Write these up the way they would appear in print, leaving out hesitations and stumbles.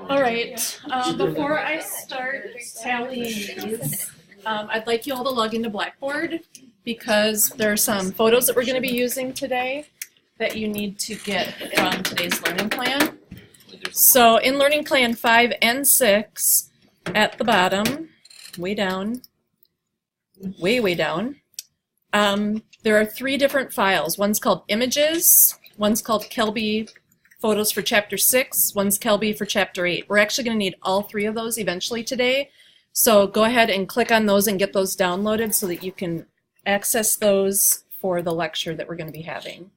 All right, before I start tallying these, I'd like you all to log into Blackboard because there are some photos that we're going to be using today that you need to get from today's learning plan. So in learning plan 5 and 6, at the bottom, way down, way down, there are 3 different files. One's called Images, one's called Kelby Photos for Chapter 6, one's Kelby for Chapter 8. We're actually going to need all 3 of those eventually today. So go ahead and click on those and get those downloaded so that you can access those for the lecture that we're going to be having.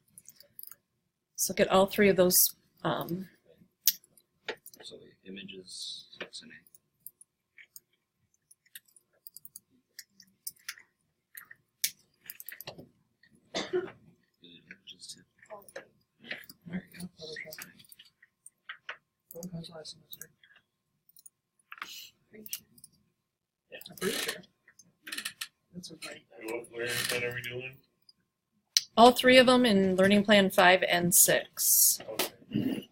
So get all 3 of those. So the Images 6 and 8. There you go. What was last semester? Yeah, I'm pretty sure. That's okay. What learning plan are we doing? All 3 of them in learning plan 5 and 6. Okay.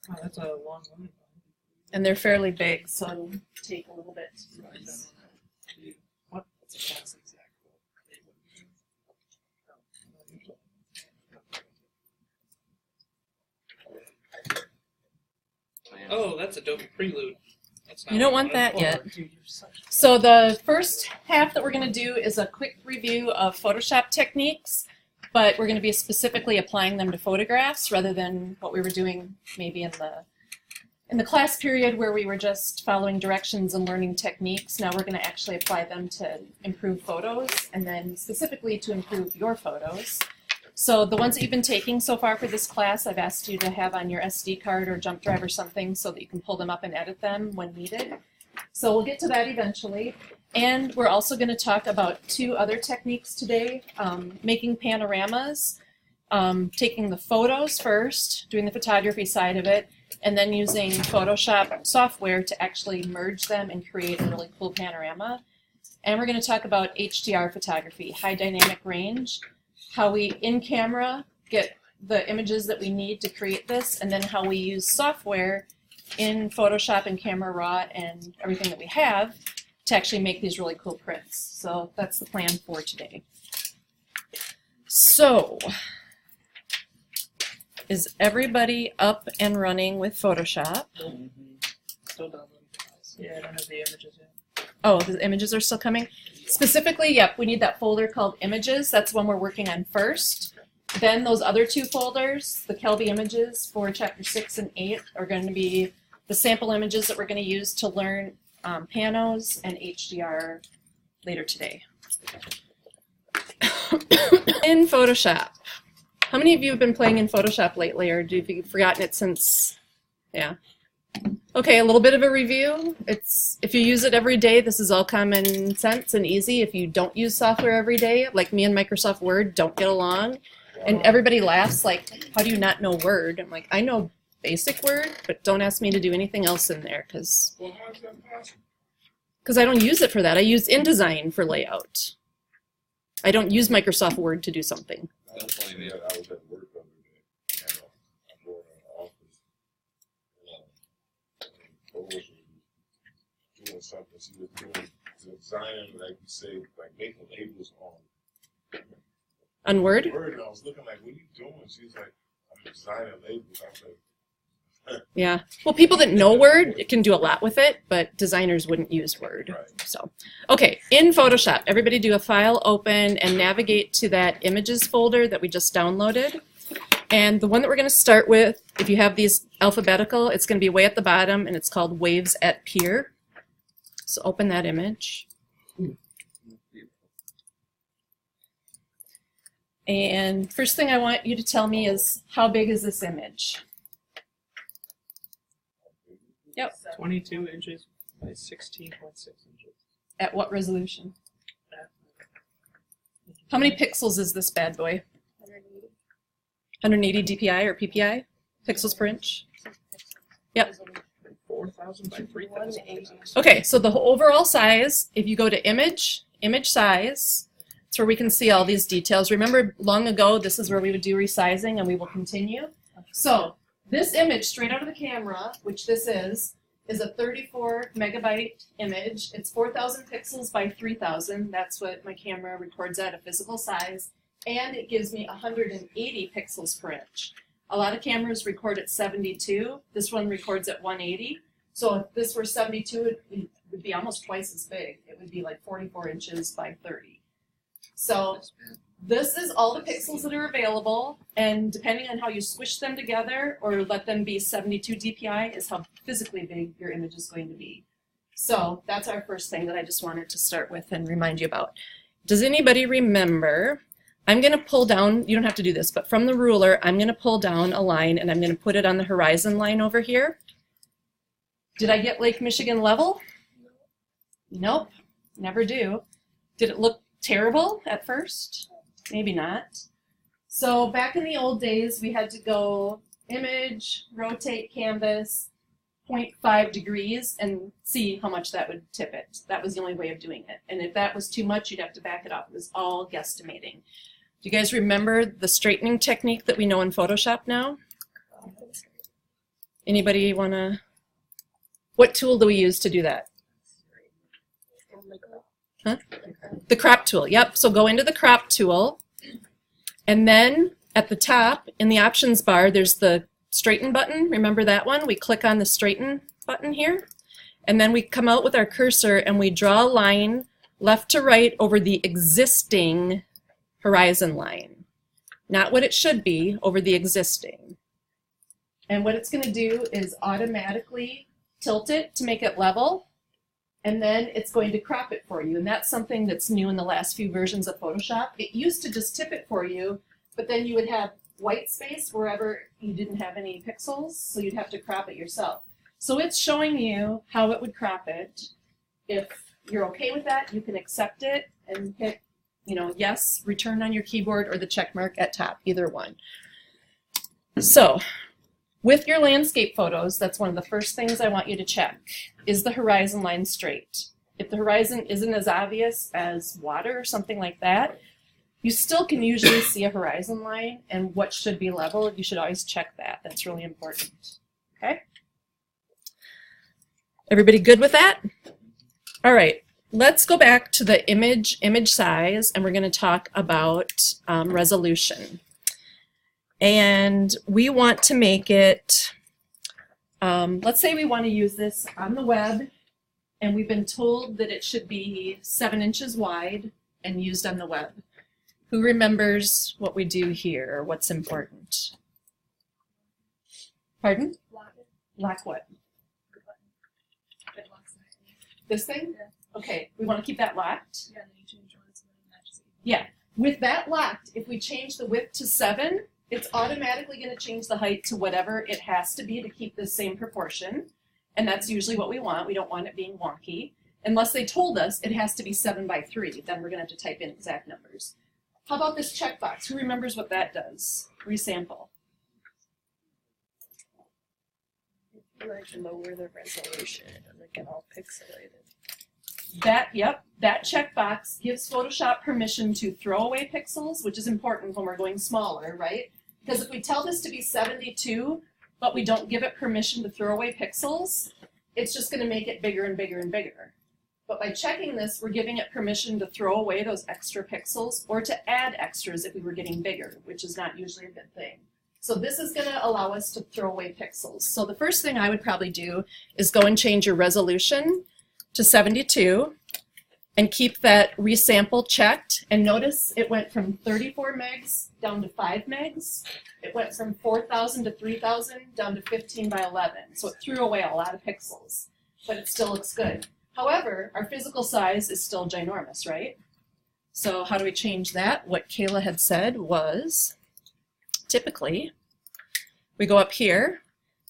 Oh, that's a long one. And they're fairly big, so it'll take a little bit. What? That's a class exact. Oh, that's Adobe Prelude. That's not You don't what I want that wanted. yet. Dude, you're such a- So the first half that we're going to do is a quick review of Photoshop techniques, but we're going to be specifically applying them to photographs rather than what we were doing maybe in the class period where we were just following directions and learning techniques. Now we're going to actually apply them to improve photos and then specifically to improve your photos. So the ones that you've been taking so far for this class, I've asked you to have on your SD card or jump drive or something so that you can pull them up and edit them when needed. So we'll get to that eventually. And we're also going to talk about 2 other techniques today, making panoramas, taking the photos first, doing the photography side of it, and then using Photoshop software to actually merge them and create a really cool panorama. And we're going to talk about HDR photography, high dynamic range, how we in camera get the images that we need to create this, and then how we use software in Photoshop and Camera Raw and everything that we have to actually make these really cool prints. So that's the plan for today. So, is everybody up and running with Photoshop? Still downloading files. Yeah, I don't have the images yet. Oh, the images are still coming? Specifically, yep, we need that folder called Images. That's the one we're working on first. Then those other 2 folders, the Kelby images for Chapter 6 and 8, are going to be the sample images that we're going to use to learn panos and HDR later today. In Photoshop. How many of you have been playing in Photoshop lately, or have you forgotten it since? Yeah. Okay, a little bit of a review. If you use it every day, this is all common sense and easy. If you don't use software every day, like me and Microsoft Word don't get along, and everybody laughs like, how do you not know Word? I'm like, I know basic Word, but don't ask me to do anything else in there because I don't use it for that. I use InDesign for layout. I don't use Microsoft Word to do something. Don't blame me. I was at work the other day, and I'm going in the office, and was doing something. She was doing designing, like you say, like making labels On Word? Word. And I was looking like, what are you doing? She was like, I'm designing labels. I was like, Yeah. Well, people that know Word can do a lot with it, but designers wouldn't use Word. right. So, okay, in Photoshop, everybody do a file open and navigate to that images folder that we just downloaded. And the one that we're going to start with, if you have these alphabetical, it's going to be way at the bottom, and it's called Waves at Pier. So open that image. And first thing I want you to tell me is, how big is this image? Yep. 22 inches by 16.6 inches. At what resolution? How many pixels is this bad boy? 180 DPI or PPI? Pixels per inch? Yep. 4,000 by 3,000. Okay, so the overall size, if you go to image size, it's where we can see all these details. Remember long ago, this is where we would do resizing, and we will continue. So This image straight out of the camera, which this is a 34 megabyte image. It's 4,000 pixels by 3,000. That's what my camera records at a physical size. And it gives me 180 pixels per inch. A lot of cameras record at 72. This one records at 180. So if this were 72, it would be almost twice as big. It would be like 44 inches by 30. So this is all the pixels that are available, and depending on how you squish them together or let them be 72 dpi is how physically big your image is going to be. So that's our first thing that I just wanted to start with and remind you about. Does anybody remember? I'm going to pull down, you don't have to do this, but from the ruler, I'm going to pull down a line and I'm going to put it on the horizon line over here. Did I get Lake Michigan level? Nope, never do. Did it look terrible at first? Maybe not. So back in the old days, we had to go image, rotate canvas, 0.5 degrees, and see how much that would tip it. That was the only way of doing it. And if that was too much, you'd have to back it up. It was all guesstimating. Do you guys remember the straightening technique that we know in Photoshop now? Anybody want to? What tool do we use to do that? Huh? The crop tool, yep. So go into the crop tool, and then at the top in the options bar, there's the straighten button. Remember that one? We click on the straighten button here, and then we come out with our cursor and we draw a line left to right over the existing horizon line. Not what it should be, over the existing. And what it's going to do is automatically tilt it to make it level, and then it's going to crop it for you. And that's something that's new in the last few versions of Photoshop. It used to just tip it for you, but then you would have white space wherever you didn't have any pixels, so you'd have to crop it yourself. So it's showing you how it would crop it. If you're okay with that, you can accept it and hit, yes, return on your keyboard, or the check mark at top, either one. So with your landscape photos, that's one of the first things I want you to check. Is the horizon line straight? If the horizon isn't as obvious as water or something like that, you still can usually see a horizon line, and what should be level, you should always check that. That's really important. Okay? Everybody good with that? All right, let's go back to the image size, and we're going to talk about resolution. And we want to make it, let's say we want to use this on the web, and we've been told that it should be 7 inches wide and used on the web. Who remembers what we do here, or what's important? Pardon? Lock what? This thing? Okay, we want to keep that locked? Yeah, with that locked, if we change the width to 7, it's automatically going to change the height to whatever it has to be to keep the same proportion. And that's usually what we want. We don't want it being wonky. Unless they told us it has to be 7 by 3, then we're going to have to type in exact numbers. How about this checkbox? Who remembers what that does? Resample. Like lower the resolution and they get all pixelated. That checkbox gives Photoshop permission to throw away pixels, which is important when we're going smaller, right? Because if we tell this to be 72, but we don't give it permission to throw away pixels, it's just going to make it bigger and bigger and bigger. But by checking this, we're giving it permission to throw away those extra pixels or to add extras if we were getting bigger, which is not usually a good thing. So this is going to allow us to throw away pixels. So the first thing I would probably do is go and change your resolution to 72 and keep that resample checked. And notice it went from 34 megs down to 5 megs. It went from 4,000 to 3,000 down to 15 by 11. So it threw away a lot of pixels, but it still looks good. However, our physical size is still ginormous, right? So how do we change that? What Kayla had said was, typically, we go up here,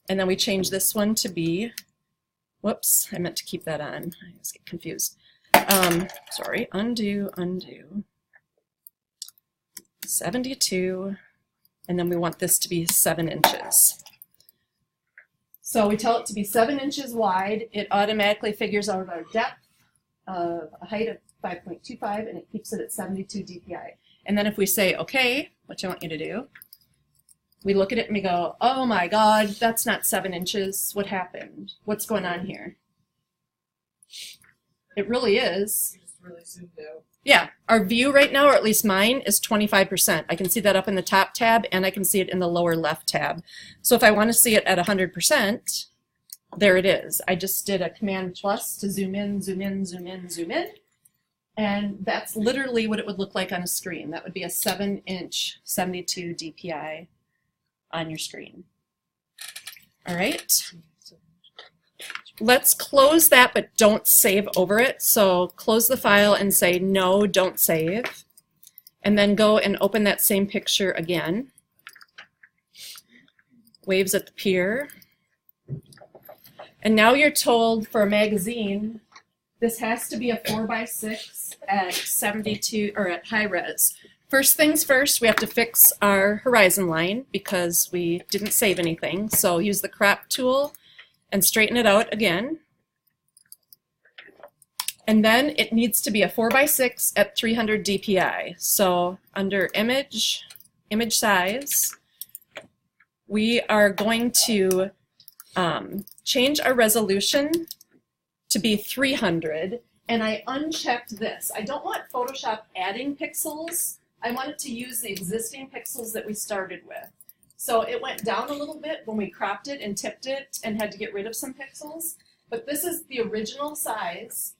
and then we change this one to be, whoops, I meant to keep that on. I just get confused. Sorry, undo, 72, and then we want this to be 7 inches. So we tell it to be 7 inches wide. It automatically figures out our depth of a height of 5.25, and it keeps it at 72 dpi. And then if we say, okay, which I want you to do, We look at it and we go, oh my God, that's not 7 inches. What happened? What's going on here? It really is. Just really zoomed out. Yeah, our view right now, or at least mine, is 25%. I can see that up in the top tab, and I can see it in the lower left tab. So if I want to see it at 100%, there it is. I just did a Command plus to zoom in, zoom in, zoom in, zoom in. And that's literally what it would look like on a screen. That would be a 7-inch 72 DPI on your screen. All right. Let's close that, but don't save over it. So close the file and say, no, don't save. And then go and open that same picture again. Waves at the pier. And now you're told for a magazine, this has to be a 4x6 at 72 or at high res. First things first, we have to fix our horizon line because we didn't save anything. So use the crop tool and straighten it out again. And then it needs to be a 4x6 at 300 DPI. So under image size, we are going to change our resolution to be 300. And I unchecked this. I don't want Photoshop adding pixels. I wanted to use the existing pixels that we started with. So it went down a little bit when we cropped it and tipped it and had to get rid of some pixels. But this is the original size.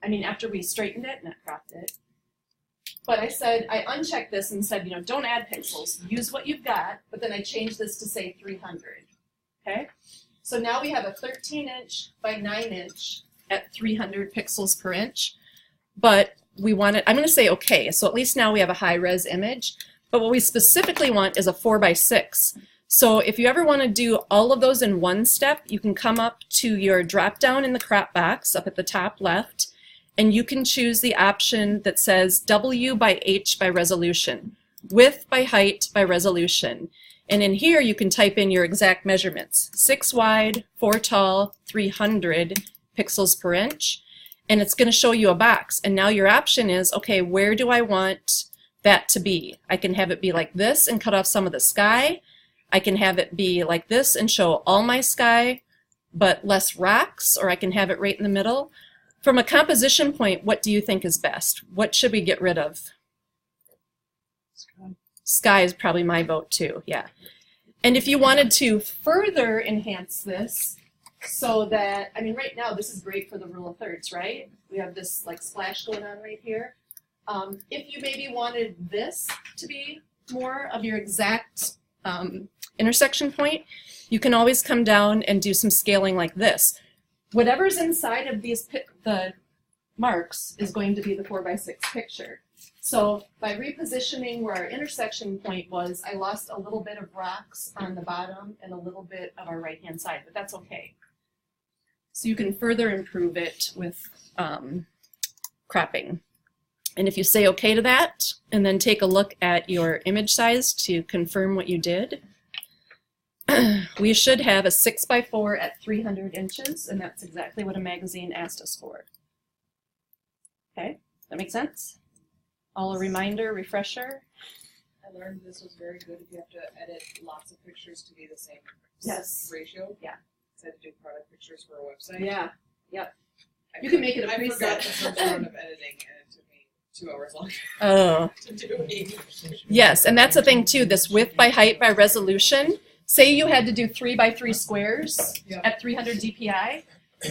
I mean, after we straightened it, not cropped it. But I said, I unchecked this and said, you know, don't add pixels. Use what you've got. But then I changed this to say 300. Okay? So now we have a 13-inch by 9-inch at 300 pixels per inch. But we want it, I'm going to say okay. So at least now we have a high-res image. But what we specifically want is a 4x6. So if you ever want to do all of those in one step, you can come up to your drop-down in the crop box up at the top left, and you can choose the option that says W by H by resolution, width by height by resolution. And in here you can type in your exact measurements, 6 wide, 4 tall, 300 pixels per inch, and it's going to show you a box. And now your option is, okay, where do I want that to be? I can have it be like this and cut off some of the sky. I can have it be like this and show all my sky, but less rocks, or I can have it right in the middle. From a composition point, what do you think is best? What should we get rid of? Sky is probably my vote too, yeah. And if you wanted to further enhance this so that, I mean, right now this is great for the rule of thirds, right? We have this like splash going on right here. If you maybe wanted this to be more of your exact intersection point, you can always come down and do some scaling like this. Whatever's inside of these the marks is going to be the 4x6 picture. So by repositioning where our intersection point was, I lost a little bit of rocks on the bottom and a little bit of our right-hand side, but that's okay. So you can further improve it with cropping. And if you say okay to that, and then take a look at your image size to confirm what you did, we should have a 6x4 at 300 inches, and that's exactly what a magazine asked us for. Okay, that make sense? All a reminder, refresher? I learned this was very good if you have to edit lots of pictures to be the same Yes. ratio. Yeah. I had to do product pictures for a website. Yeah, yep. You can make it a I preset. forgot the first round of editing, and it took me 2 hours long Oh. to do 80. Yes, and that's the thing too, this width by height by resolution. Say you had to do 3x3 squares Yeah. at 300 DPI.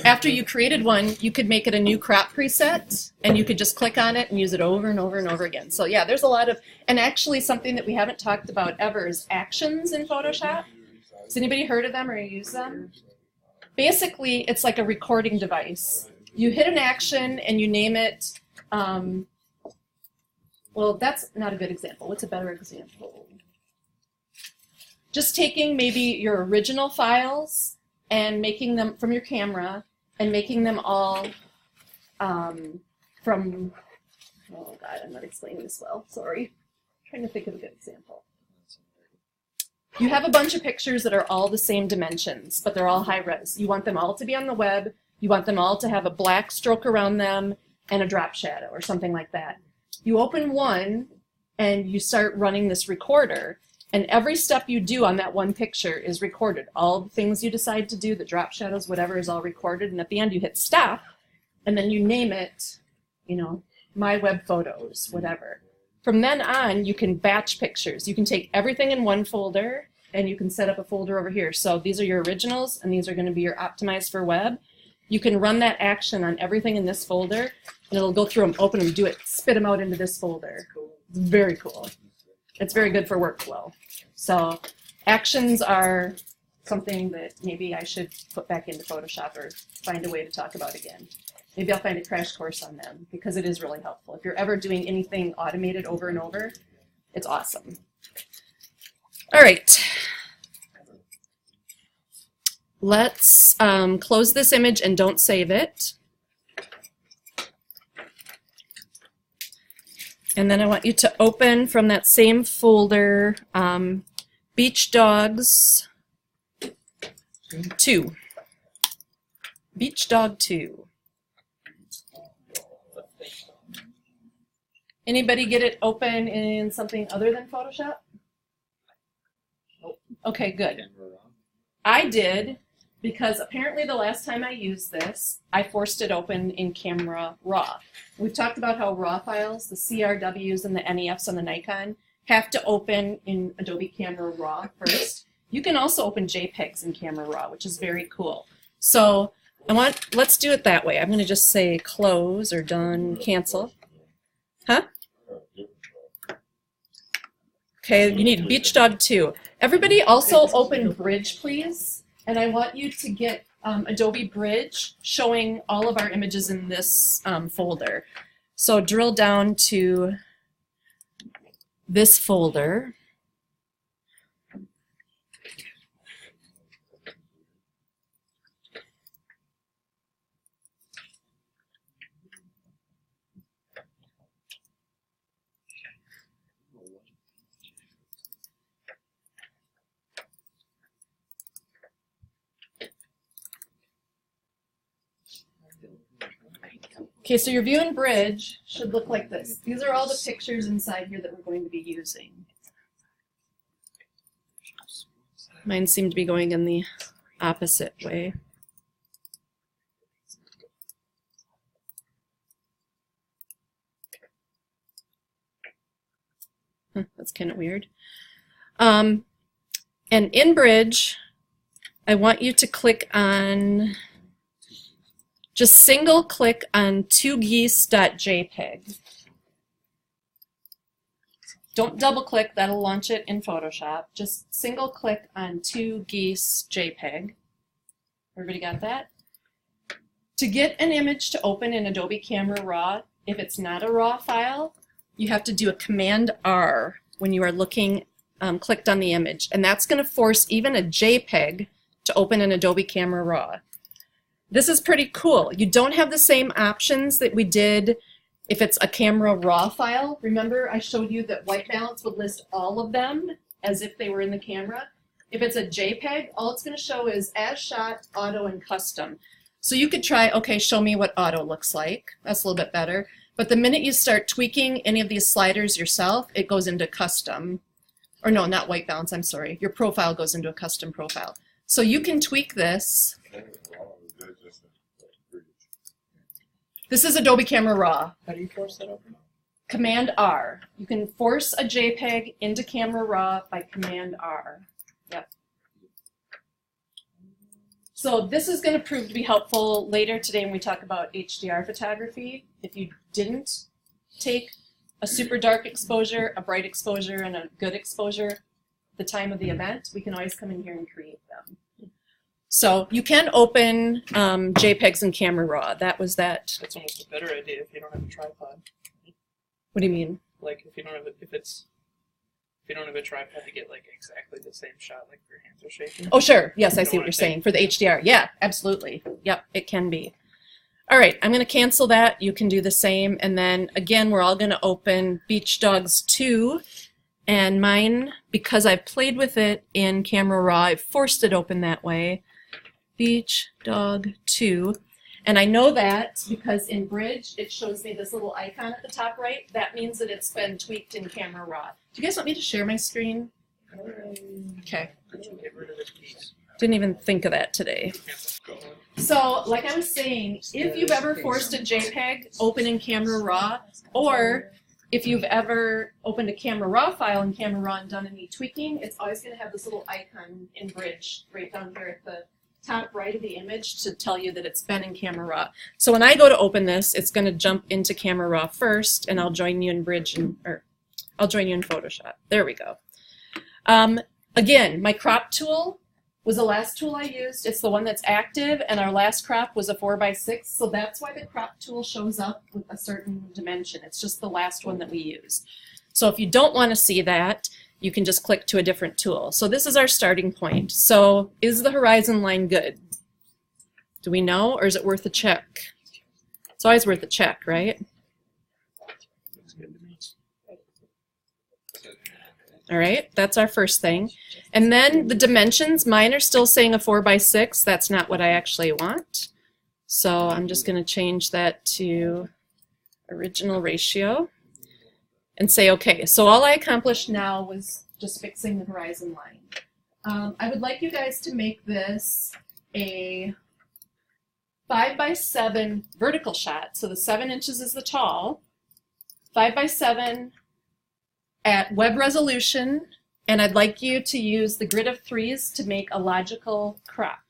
After you created one, you could make it a new crop preset, and you could just click on it and use it over and over and over again. So yeah, there's a lot of, and actually something that we haven't talked about ever is actions in Photoshop. Has anybody heard of them or use them? Basically, it's like a recording device. You hit an action and you name it, well, that's not a good example. What's a better example? Just taking maybe your original files and making them from your camera and making them all from, oh God, I'm not explaining this well, sorry. I'm trying to think of a good example. You have a bunch of pictures that are all the same dimensions, but they're all high res. You want them all to be on the web. You want them all to have a black stroke around them and a drop shadow or something like that. You open one and you start running this recorder, And every step you do on that one picture is recorded. All the things you decide to do, the drop shadows, whatever, is all recorded. And at the end, you hit stop, and then you name it, you know, My Web Photos, whatever. From then on, you can batch pictures. You can take everything in one folder, and you can set up a folder over here. So these are your originals, and these are going to be your optimized for web. You can run that action on everything in this folder, and it'll go through them, open them, do it, spit them out into this folder. It's very cool. It's very good for workflow. So actions are something that maybe I should put back into Photoshop or find a way to talk about again. Maybe I'll find a crash course on them because it is really helpful. If you're ever doing anything automated over and over, it's awesome. All right. Let's close this image and don't save it. And then I want you to open from that same folder, Beach Dogs 2. Beach Dog 2. Anybody get it open in something other than Photoshop? Okay, good. Camera raw. I did, because apparently the last time I used this, I forced it open in Camera Raw. We've talked about how RAW files, the CRWs and the NEFs on the Nikon, have to open in Adobe Camera Raw first. You can also open JPEGs in Camera Raw, which is very cool. So let's do it that way. I'm going to just say close or done, cancel. Huh? Okay, you need Beach Dog 2. Everybody also open Bridge, please. And I want you to get Adobe Bridge showing all of our images in this folder. So drill down to this folder. Okay, so your view in Bridge should look like this. These are all the pictures inside here that we're going to be using. Mine seem to be going in the opposite way. That's kind of weird. And in Bridge, I want you to click on, just single click on 2geese.jpg. Don't double click, that'll launch it in Photoshop. Just single click on 2geese.jpg. Everybody got that? To get an image to open in Adobe Camera Raw, if it's not a RAW file, you have to do a Command R when you are looking, clicked on the image. And that's going to force even a JPEG to open in Adobe Camera Raw. This is pretty cool. You don't have the same options that we did if it's a Camera Raw file. Remember I showed you that white balance would list all of them as if they were in the camera. If it's a JPEG, all it's going to show is as shot, auto, and custom. So you could try, okay, show me what auto looks like. That's a little bit better. But the minute you start tweaking any of these sliders yourself, it goes into custom. Or no, not white balance, I'm sorry. Your profile goes into a custom profile. So you can tweak this. This is Adobe Camera Raw. How do you force that open? Command R. You can force a JPEG into Camera Raw by Command R. Yep. So this is going to prove to be helpful later today when we talk about HDR photography. If you didn't take a super dark exposure, a bright exposure, and a good exposure at the time of the event, we can always come in here and create them. So you can open JPEGs in Camera Raw. That was that. That's almost a better idea if you don't have a tripod. What do you mean? Like if you don't have a tripod to get like exactly the same shot, like if your hands are shaking. Oh, sure. Yes, I You see don't what you're wanna saying. For the HDR. Yeah, absolutely. Yep, it can be. All right, I'm going to cancel that. You can do the same. And then, again, we're all going to open Beach Dogs 2. And mine, because I've played with it in Camera Raw, I've forced it open that way. Beach Dog 2. And I know that because in Bridge, it shows me this little icon at the top right. That means that it's been tweaked in Camera Raw. Do you guys want me to share my screen? Okay. Get rid of this piece. Didn't even think of that today. So, like I was saying, if you've ever forced a JPEG open in Camera Raw, or if you've ever opened a Camera Raw file in Camera Raw and done any tweaking, it's always going to have this little icon in Bridge right down here at the top right of the image to tell you that it's been in Camera Raw. So when I go to open this, it's going to jump into Camera Raw first, and I'll join you in Bridge, or I'll join you in Photoshop. There we go. Again, my crop tool was the last tool I used. It's the one that's active, and our last crop was a 4x6, so that's why the crop tool shows up with a certain dimension. It's just the last one that we use. So if you don't want to see that, you can just click to a different tool. So this is our starting point. So is the horizon line good? Do we know, or is it worth a check? It's always worth a check, right? All right, that's our first thing. And then the dimensions, mine are still saying a 4x6. That's not what I actually want. So I'm just going to change that to original ratio and say okay. So all I accomplished now was just fixing the horizon line. I would like you guys to make this a 5x7 vertical shot. So the 7 inches is the tall, 5x7 at web resolution, and I'd like you to use the grid of 3s to make a logical crop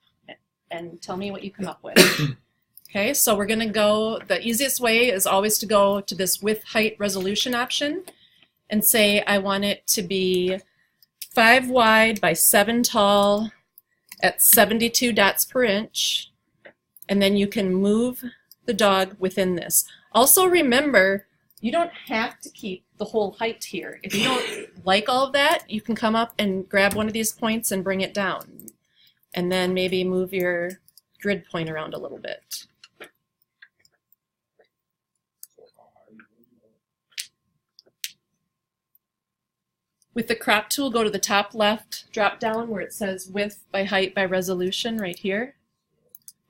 and tell me what you come up with. Okay, so we're going to go, the easiest way is always to go to this width height resolution option and say I want it to be 5 wide by 7 tall at 72 dots per inch, and then you can move the dog within this. Also remember, you don't have to keep the whole height here. If you don't like all of that, you can come up and grab one of these points and bring it down. And then maybe move your grid point around a little bit. With the crop tool, go to the top left drop down where it says width by height by resolution right here.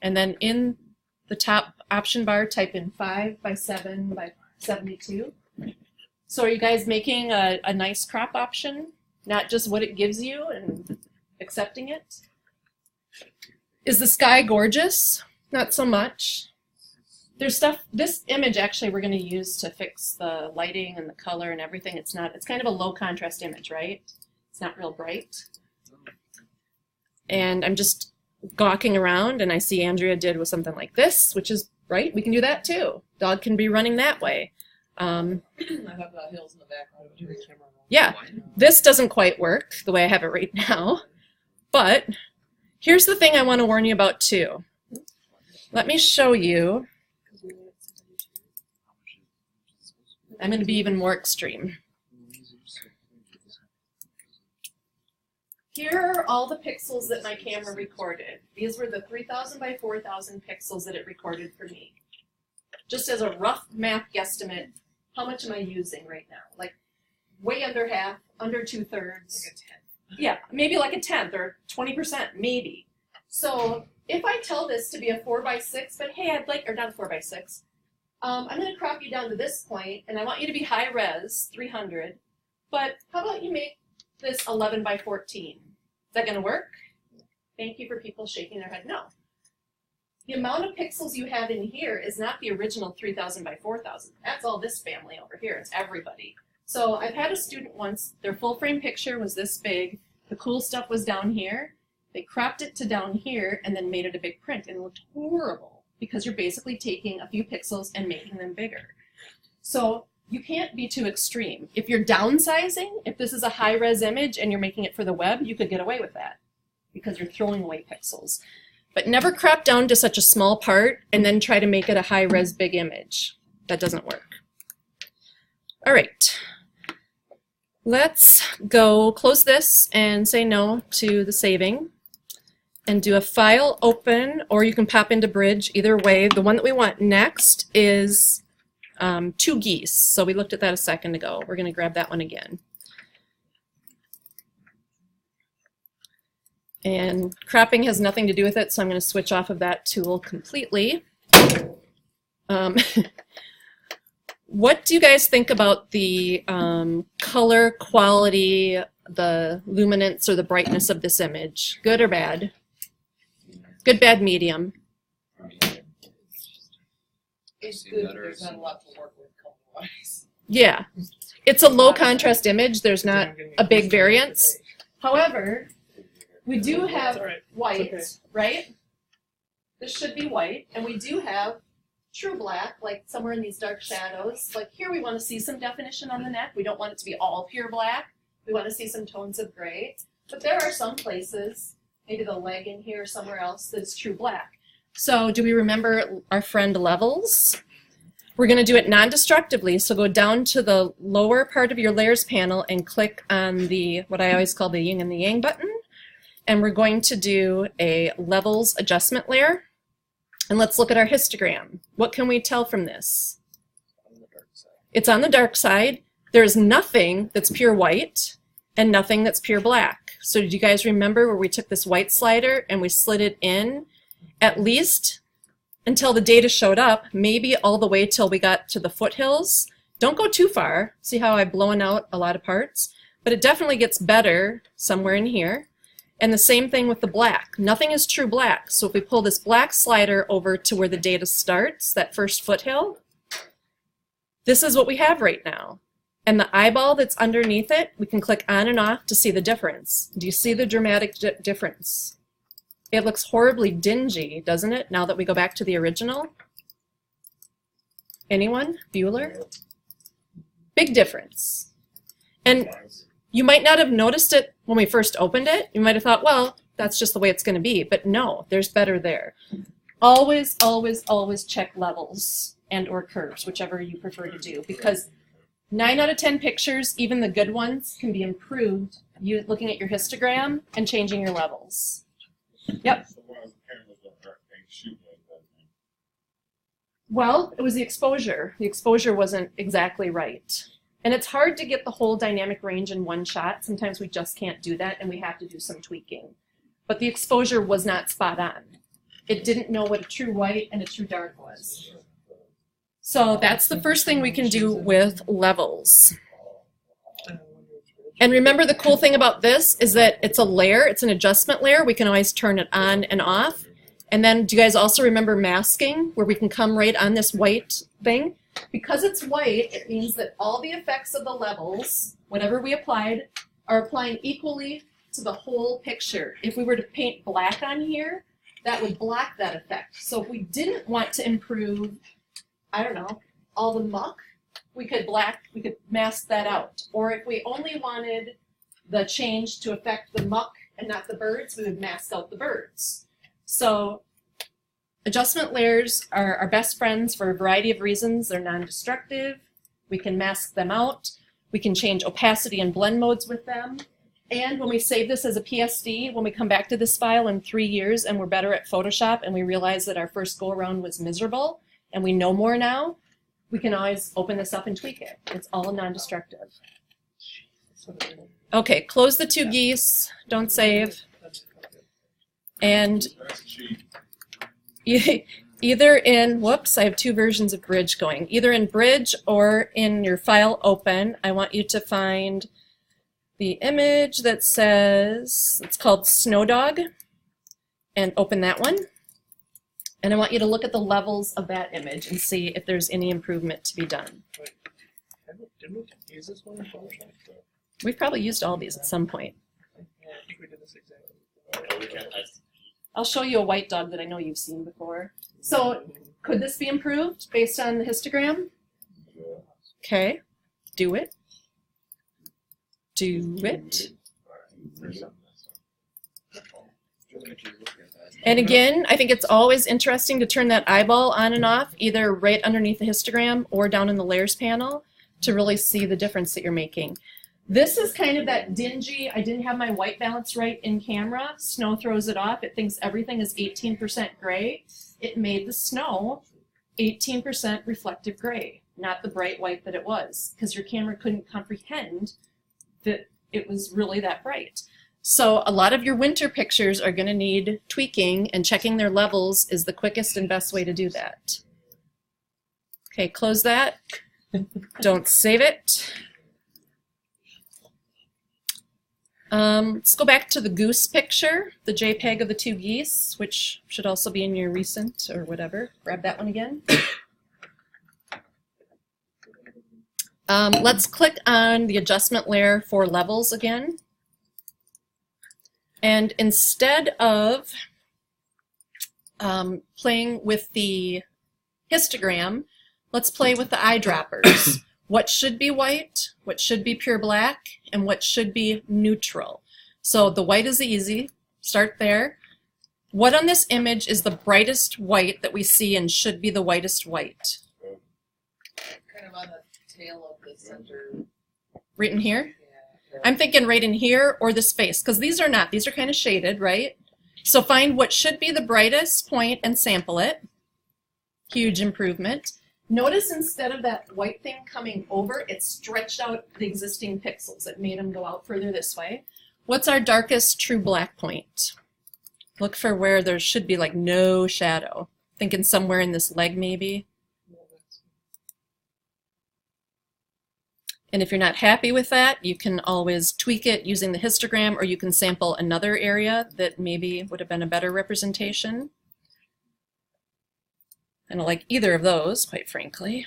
And then in the top option bar, type in 5x7 by 72. So are you guys making a nice crop option? Not just what it gives you and accepting it? Is the sky gorgeous? Not so much. There's stuff, this image actually we're going to use to fix the lighting and the color and everything. It's kind of a low contrast image, right? It's not real bright. And I'm just gawking around and I see Andrea did with something like this, which is right. We can do that too. Dog can be running that way. I have hills in the background. Yeah, this doesn't quite work the way I have it right now. But here's the thing I want to warn you about too. Let me show you. I'm going to be even more extreme. Here are all the pixels that my camera recorded. These were the 3,000 by 4,000 pixels that it recorded for me. Just as a rough math guesstimate, how much am I using right now? Like way under half, under 2/3. Like a 10. Yeah, maybe like a 10th or 20%, maybe. So if I tell this to be a 4x6, but hey, I'd like, or not a 4x6, I'm going to crop you down to this point, and I want you to be high res, 300, but how about you make this 11 by 14? Is that going to work? Thank you for people shaking their head no. The amount of pixels you have in here is not the original 3,000 by 4,000. That's all this family over here. It's everybody. So I've had a student once, their full frame picture was this big. The cool stuff was down here. They cropped it to down here and then made it a big print, and it looked horrible because you're basically taking a few pixels and making them bigger. So you can't be too extreme. If you're downsizing, if this is a high-res image and you're making it for the web, you could get away with that because you're throwing away pixels. But never crop down to such a small part and then try to make it a high-res big image. That doesn't work. All right. Let's go close this and say no to the saving and do a file open, or you can pop into Bridge. Either way, the one that we want next is 2 geese. So we looked at that a second ago. We're going to grab that one again. And cropping has nothing to do with it, so I'm going to switch off of that tool completely. what do you guys think about the color quality, the luminance or the brightness of this image? Good or bad? Good, bad, medium. It's See good, but better, there's not see- a lot to work with color-wise. Yeah. It's a low contrast image. There's not a big variance. However, we do It's have all right. white, It's right? This should be white, and we do have true black, like somewhere in these dark shadows. Like here we want to see some definition on the neck. We don't want it to be all pure black. We want to see some tones of gray. But there are some places, maybe the leg in here or somewhere else, that's true black. So do we remember our friend levels? We're going to do it non-destructively, so go down to the lower part of your layers panel and click on the, what I always call the yin and the yang button. And we're going to do a levels adjustment layer. And let's look at our histogram. What can we tell from this? On the dark side. It's on the dark side. There's nothing that's pure white and nothing that's pure black. So did you guys remember where we took this white slider and we slid it in at least until the data showed up, maybe all the way till we got to the foothills? Don't go too far. See how I've blown out a lot of parts? But it definitely gets better somewhere in here. And the same thing with the black. Nothing is true black. So if we pull this black slider over to where the data starts, that first foothill, this is what we have right now. And the eyeball that's underneath it, we can click on and off to see the difference. Do you see the dramatic difference? It looks horribly dingy, doesn't it, now that we go back to the original? Anyone? Bueller? Big difference. And you might not have noticed it when we first opened it. You might have thought, well, that's just the way it's going to be. But no, there's better there. Always, always, always check levels and or curves, whichever you prefer to do. Because 9 out of 10 pictures, even the good ones, can be improved you looking at your histogram and changing your levels. Yep. So why is the cameras ain't shooting like that? Well, it was the exposure. The exposure wasn't exactly right. And it's hard to get the whole dynamic range in one shot. Sometimes we just can't do that and we have to do some tweaking. But the exposure was not spot on. It didn't know what a true white and a true dark was. So that's the first thing we can do with levels. And remember, the cool thing about this is that it's a layer, it's an adjustment layer. We can always turn it on and off. And then do you guys also remember masking, where we can come right on this white thing? Because it's white, it means that all the effects of the levels, whatever we applied, are applying equally to the whole picture. If we were to paint black on here, that would block that effect. So if we didn't want to improve, I don't know, all the muck, we could mask that out. Or if we only wanted the change to affect the muck and not the birds, we would mask out the birds. So adjustment layers are our best friends for a variety of reasons. They're non-destructive. We can mask them out. We can change opacity and blend modes with them. And when we save this as a PSD, when we come back to this file in 3 years and we're better at Photoshop and we realize that our first go around was miserable and we know more now, we can always open this up and tweak it. It's all non-destructive. Okay, close the 2 geese. Don't save. And That's cheap. either in, whoops, I have 2 versions of Bridge going. Either in Bridge or in your file open, I want you to find the image that says, it's called Snow Dog, and open that one. And I want you to look at the levels of that image and see if there's any improvement to be done. Didn't we use this one in Photoshop? We've probably used all these at some point. Yeah, I think we did this exactly. We can't- I'll show you a white dog that I know you've seen before. So could this be improved based on the histogram? Yeah. Okay, do it. Do it. And again, I think it's always interesting to turn that eyeball on and off, either right underneath the histogram or down in the layers panel, to really see the difference that you're making. This is kind of that dingy, I didn't have my white balance right in camera. Snow throws it off. It thinks everything is 18% gray. It made the snow 18% reflective gray, not the bright white that it was, because your camera couldn't comprehend that it was really that bright. So a lot of your winter pictures are going to need tweaking, and checking their levels is the quickest and best way to do that. Okay, close that. Don't save it. Let's go back to the goose picture, the JPEG of the two geese, which should also be in your recent or whatever. Grab that one again. Let's click on the adjustment layer for levels again. And instead of playing with the histogram, let's play with the eyedroppers. What should be white, what should be pure black, and what should be neutral. So the white is easy, start there. What on this image is the brightest white that we see and should be the whitest white? Kind of on the tail of the center. Right in here? Yeah. I'm thinking right in here or this face, because these are not, these are kind of shaded, right? So find what should be the brightest point and sample it. Huge improvement. Notice instead of that white thing coming over, it stretched out the existing pixels. It made them go out further this way. What's our darkest true black point? Look for where there should be like no shadow. Thinking somewhere in this leg maybe. And if you're not happy with that, you can always tweak it using the histogram, or you can sample another area that maybe would have been a better representation. I don't like either of those, quite frankly.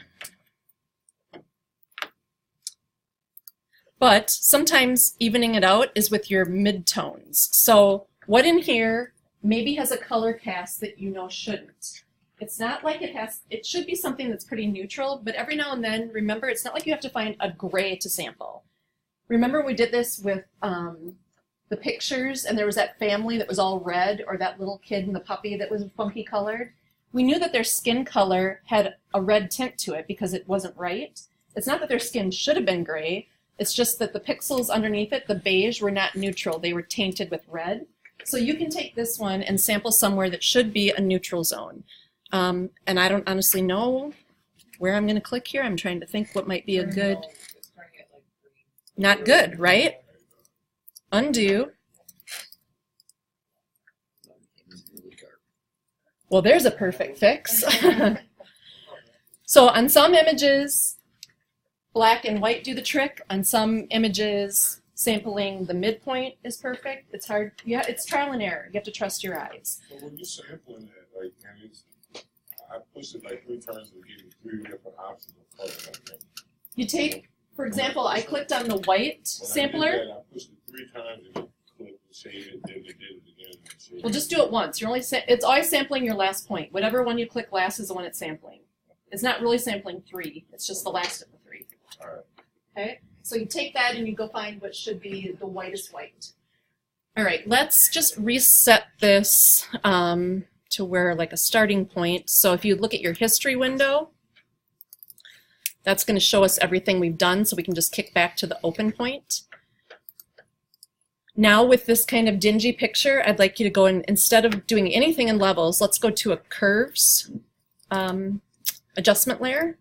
But sometimes evening it out is with your midtones. So what in here maybe has a color cast that you know shouldn't. It's not like it should be something that's pretty neutral, but every now and then, remember, it's not like you have to find a gray to sample. Remember we did this with the pictures, and there was that family that was all red, or that little kid and the puppy that was funky colored? We knew that their skin color had a red tint to it because it wasn't right. It's not that their skin should have been gray, it's just that the pixels underneath it, the beige, were not neutral. They were tainted with red. So you can take this one and sample somewhere that should be a neutral zone. And I don't honestly know where I'm going to click here. I'm trying to think what might be a good... Not good, right? Undo. Well, there's a perfect fix. So on some images, black and white do the trick. On some images, sampling the midpoint is perfect. It's hard. Yeah, it's trial and error. You have to trust your eyes. So when you're sampling that, like, and I pushed it like 3 times to get 3 different options of color. Like, You take, for example, I clicked on the white sampler. I pushed it 3 times and clicked and shaded, then it did it again. And shaded. Well, just do it once. You're only it's always sampling your last point. Whatever one you click last is the one it's sampling. It's not really sampling 3. It's just the last of the 3. All right. Okay? So you take that and you go find what should be the whitest white. All right, let's just reset this to where like a starting point. So if you look at your history window, that's going to show us everything we've done, so we can just kick back to the open point. Now with this kind of dingy picture, I'd like you to go and instead of doing anything in levels, let's go to a curves adjustment layer.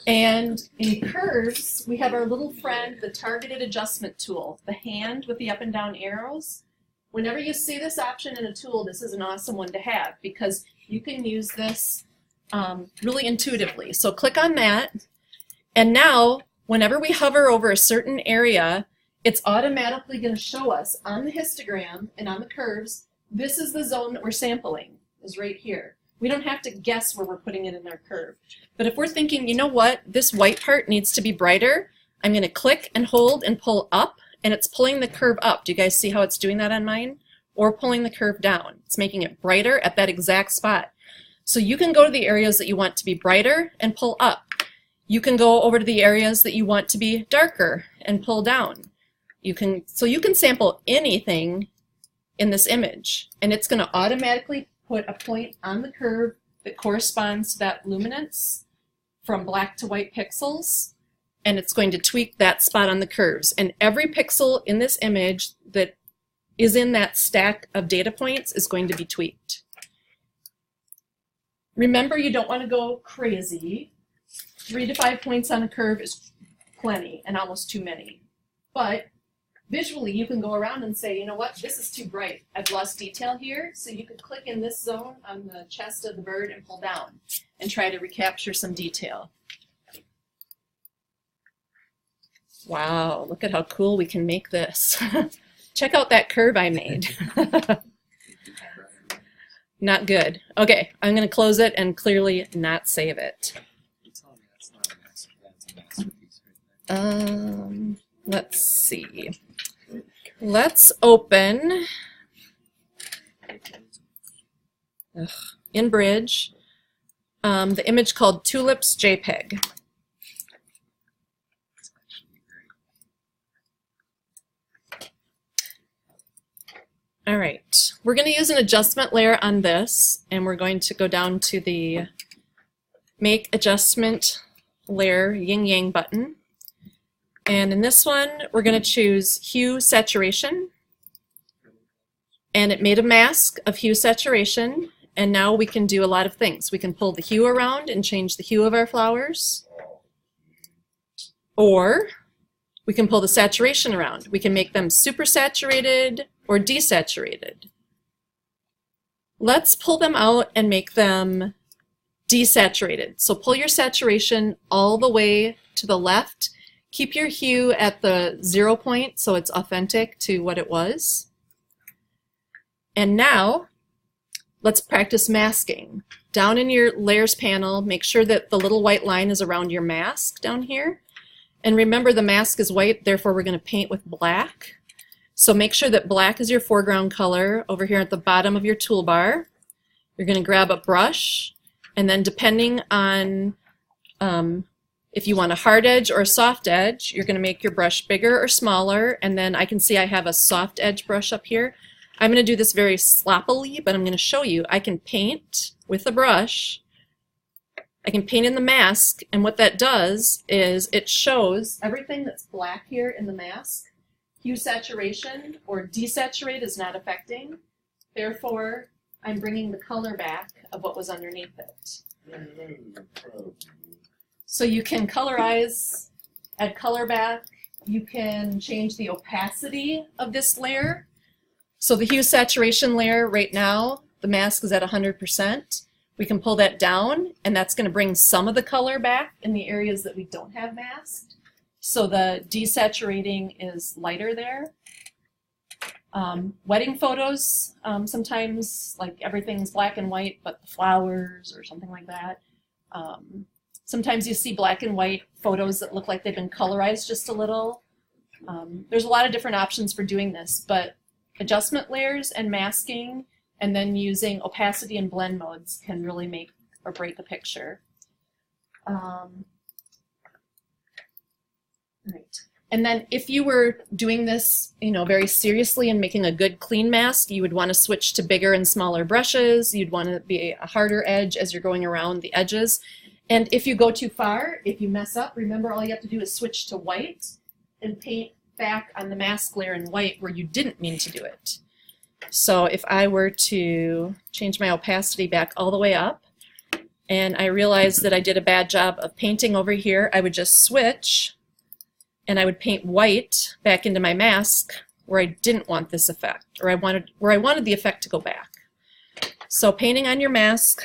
And in curves, we have our little friend, the targeted adjustment tool, the hand with the up and down arrows. Whenever you see this option in a tool, this is an awesome one to have because you can use this really intuitively. So click on that, and now whenever we hover over a certain area, it's automatically going to show us on the histogram and on the curves, this is the zone that we're sampling, is right here. We don't have to guess where we're putting it in our curve. But if we're thinking, you know what, this white part needs to be brighter, I'm going to click and hold and pull up, and it's pulling the curve up. Do you guys see how it's doing that on mine? Or pulling the curve down. It's making it brighter at that exact spot. So you can go to the areas that you want to be brighter and pull up. You can go over to the areas that you want to be darker and pull down. So you can sample anything in this image, and it's going to automatically put a point on the curve that corresponds to that luminance from black to white pixels, and it's going to tweak that spot on the curves. And every pixel in this image that is in that stack of data points is going to be tweaked. Remember, you don't want to go crazy. 3 to 5 points on a curve is plenty and almost too many. But visually you can go around and say, you know what, this is too bright. I've lost detail here. So you could click in this zone on the chest of the bird and pull down and try to recapture some detail. Wow, look at how cool we can make this. Check out that curve I made. Not good. Okay, I'm going to close it and clearly not save it. You're telling me that's not a masterpiece right there. Let's see. Let's open in Bridge the image called Tulips JPEG. All right, we're going to use an adjustment layer on this, and we're going to go down to the Make Adjustment Layer Yin Yang button. And in this one, we're going to choose Hue Saturation. And it made a mask of hue saturation, and now we can do a lot of things. We can pull the hue around and change the hue of our flowers. Or we can pull the saturation around. We can make them super saturated or desaturated. Let's pull them out and make them desaturated. So pull your saturation all the way to the left. Keep your hue at the 0 point so it's authentic to what it was. And now let's practice masking. Down in your layers panel, make sure that the little white line is around your mask down here. And remember, the mask is white, therefore we're going to paint with black. So make sure that black is your foreground color over here at the bottom of your toolbar. You're going to grab a brush, and then depending on if you want a hard edge or a soft edge, you're going to make your brush bigger or smaller. And then I can see I have a soft edge brush up here. I'm going to do this very sloppily, but I'm going to show you. I can paint with a brush. I can paint in the mask, and what that does is it shows everything that's black here in the mask. Hue saturation or desaturate is not affecting. Therefore, I'm bringing the color back of what was underneath it. So you can colorize, add color back. You can change the opacity of this layer. So the hue saturation layer right now, the mask is at 100%. We can pull that down, and that's going to bring some of the color back in the areas that we don't have masked. So the desaturating is lighter there. Wedding photos, sometimes like everything's black and white, but the flowers or something like that. Sometimes you see black and white photos that look like they've been colorized just a little. There's a lot of different options for doing this, but adjustment layers and masking and then using opacity and blend modes can really make or break a picture. Right. And then if you were doing this, very seriously and making a good clean mask, you would want to switch to bigger and smaller brushes. You'd want to be a harder edge as you're going around the edges. And if you go too far, if you mess up, remember all you have to do is switch to white and paint back on the mask layer in white where you didn't mean to do it. So if I were to change my opacity back all the way up, and I realized that I did a bad job of painting over here, I would just switch, and I would paint white back into my mask where I didn't want this effect, or where I wanted the effect to go back. So painting on your mask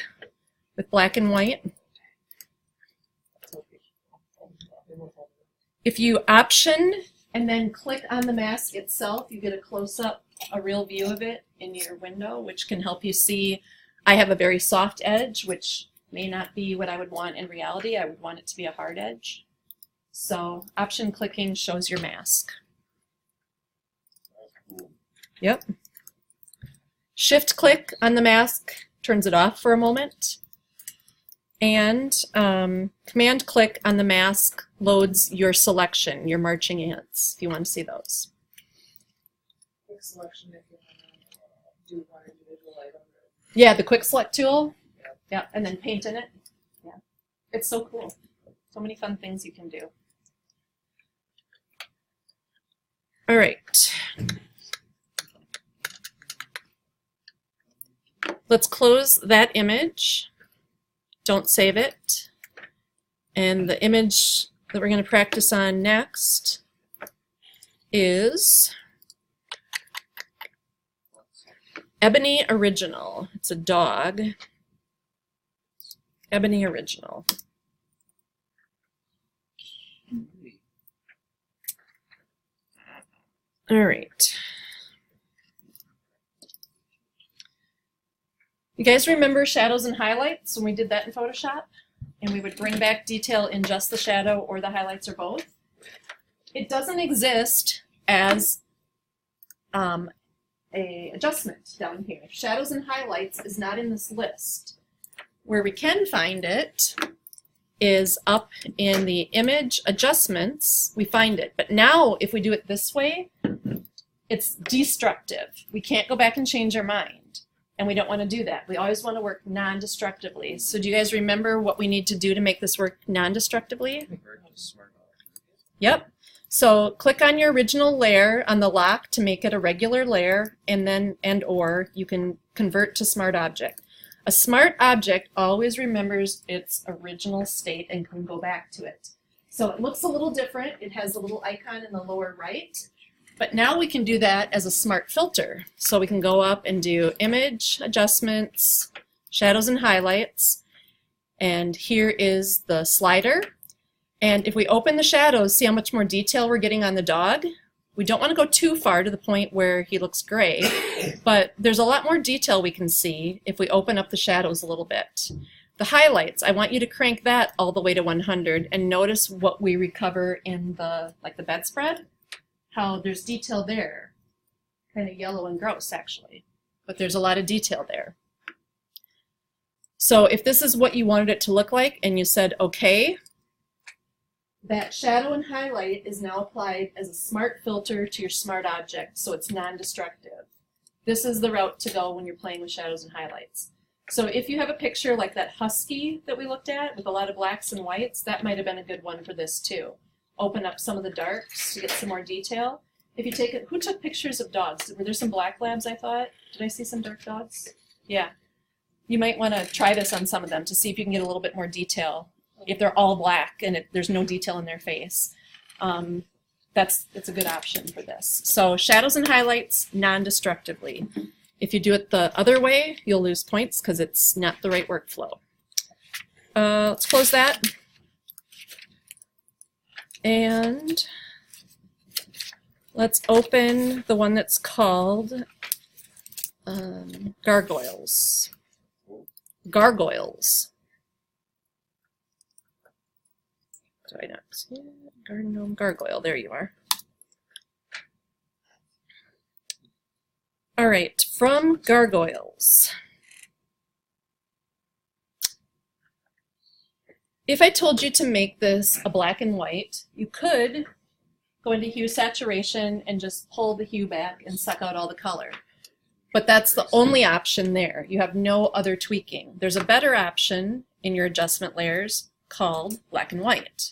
with black and white. If you option and then click on the mask itself, you get a close-up, a real view of it in your window, which can help you see. I have a very soft edge, which may not be what I would want in reality. I would want it to be a hard edge. So option clicking shows your mask. Yep. Shift click on the mask turns it off for a moment. And command click on the mask loads your selection, your marching ants, if you want to see those. Quick selection if you want to do one individual item. Yeah, the quick select tool. Yeah, and then paint in it. Yeah, it's so cool. So many fun things you can do. All right. Let's close that image. Don't save it. And the image that we're going to practice on next is Ebony Original. It's a dog. Ebony Original. All right. You guys remember shadows and highlights when we did that in Photoshop? And we would bring back detail in just the shadow or the highlights or both? It doesn't exist as a adjustment down here. Shadows and highlights is not in this list. Where we can find it is up in the image adjustments. We find it. But now if we do it this way, it's destructive. We can't go back and change our mind. And we don't want to do that. We always want to work non-destructively. So do you guys remember what we need to do to make this work non-destructively? Yep. So click on your original layer on the lock to make it a regular layer, and then or you can convert to Smart Object. A Smart Object always remembers its original state and can go back to it. So it looks a little different. It has a little icon in the lower right. But now we can do that as a smart filter. So we can go up and do image adjustments, shadows and highlights. And here is the slider. And if we open the shadows, see how much more detail we're getting on the dog? We don't want to go too far to the point where he looks gray, but there's a lot more detail we can see if we open up the shadows a little bit. The highlights, I want you to crank that all the way to 100 and notice what we recover in the bedspread. How there's detail there, kind of yellow and gross actually, but there's a lot of detail there. So if this is what you wanted it to look like and you said okay, that shadow and highlight is now applied as a smart filter to your smart object, so it's non-destructive. This is the route to go when you're playing with shadows and highlights. So if you have a picture like that husky that we looked at with a lot of blacks and whites, that might have been a good one for this too. Open up some of the darks to get some more detail. If you take it, who took pictures of dogs? Were there some black labs, I thought? Did I see some dark dogs? Yeah. You might want to try this on some of them to see if you can get a little bit more detail. If they're all black and there's no detail in their face, it's a good option for this. So shadows and highlights non-destructively. If you do it the other way, you'll lose points because it's not the right workflow. Let's close that. And let's open the one that's called Gargoyles. Gargoyles. Do I not see it? Garden Gnome Gargoyle. There you are. All right, from Gargoyles. If I told you to make this a black and white, you could go into hue saturation and just pull the hue back and suck out all the color. But that's the only option there. You have no other tweaking. There's a better option in your adjustment layers called black and white.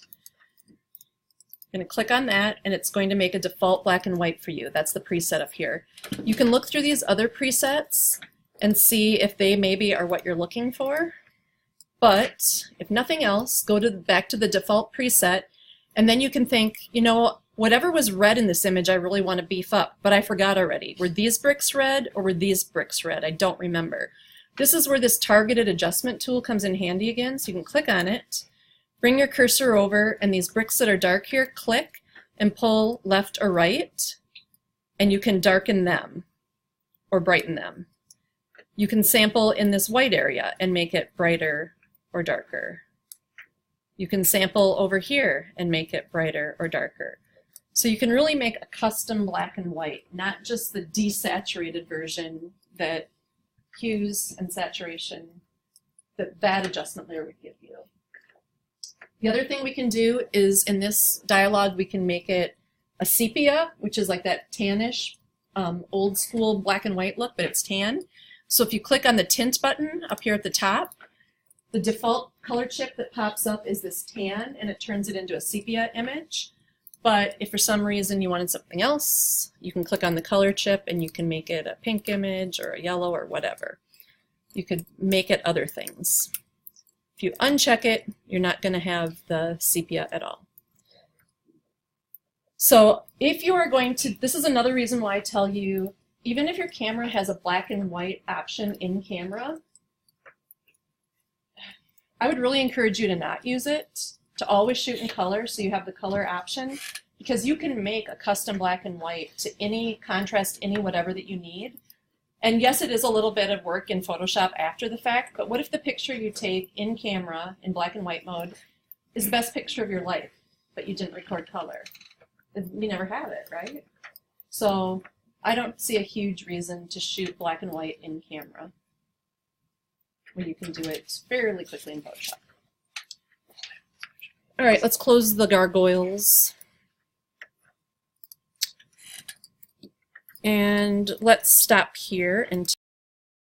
I'm going to click on that and it's going to make a default black and white for you. That's the preset up here. You can look through these other presets and see if they maybe are what you're looking for. But if nothing else, go back to the default preset, and then you can think, you know, whatever was red in this image I really want to beef up, but I forgot already. Were these bricks red or were these bricks red? I don't remember. This is where this targeted adjustment tool comes in handy again, so you can click on it, bring your cursor over, and these bricks that are dark here, click and pull left or right, and you can darken them or brighten them. You can sample in this white area and make it brighter or darker. You can sample over here and make it brighter or darker. So you can really make a custom black and white, not just the desaturated version that hues and saturation that adjustment layer would give you. The other thing we can do is in this dialog we can make it a sepia, which is like that tannish old school black and white look, but it's tan. So if you click on the tint button up here at the top, the default color chip that pops up is this tan, and it turns it into a sepia image. But if for some reason you wanted something else, you can click on the color chip and you can make it a pink image or a yellow or whatever. You could make it other things. If you uncheck it, you're not going to have the sepia at all. So if you are going to, this is another reason why I tell you, even if your camera has a black and white option in camera, I would really encourage you to not use it, to always shoot in color so you have the color option, because you can make a custom black and white to any contrast, any whatever that you need. And yes, it is a little bit of work in Photoshop after the fact, but what if the picture you take in camera in black and white mode is the best picture of your life, but you didn't record color? You never have it, right? So I don't see a huge reason to shoot black and white in camera when you can do it fairly quickly in Photoshop. All right, let's close the gargoyles. And let's stop here and